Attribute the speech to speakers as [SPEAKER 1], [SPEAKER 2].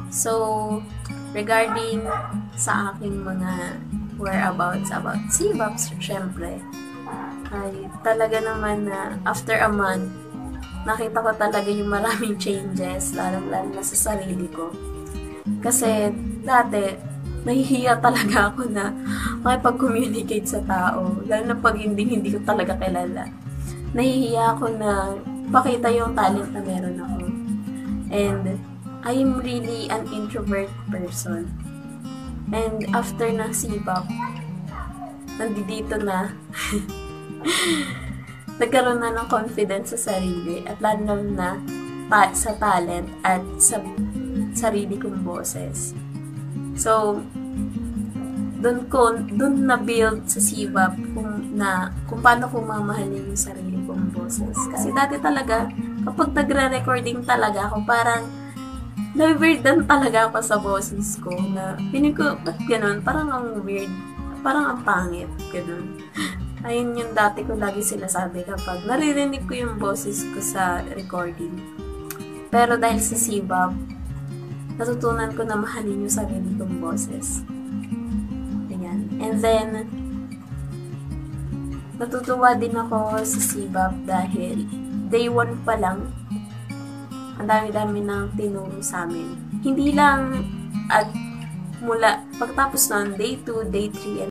[SPEAKER 1] So, regarding sa aking mga whereabouts about CBAP, syempre, ay talaga naman na after a month, nakita ko talaga yung maraming changes, lalo na sa sarili ko. Kasi dati, nahihiya talaga ako na makipag-communicate sa tao, lalo na pag hindi ko talaga kilala. Nahihiya ako na pakita yung talent na meron ako. And I'm really an introvert person. And after ng CBAP, nandito na, nagkaroon na ng confidence sa sarili at lalo na sa talent at sa sarili kong boses. So, doon na-build sa CBAP kung paano ko mamahalin yung sarili kong boses. Kasi dati talaga, kapag nagre-recording talaga ako, parang na-weirdan talaga ako sa boses ko na pinig ko, ba't ganun? Parang ang weird. Parang ang pangit. Ganun. Ayun yung dati ko lagi sinasabi kapag naririnig ko yung boses ko sa recording. Pero dahil sa CBAP, natutunan ko na mahalin yung sarili kong boses. Ayan. And then, natutuwa din ako sa CBAP dahil day 1 pa lang, ang dami-dami nang tinuro sa amin. Hindi lang at mula pagtapos ng day 2, day 3,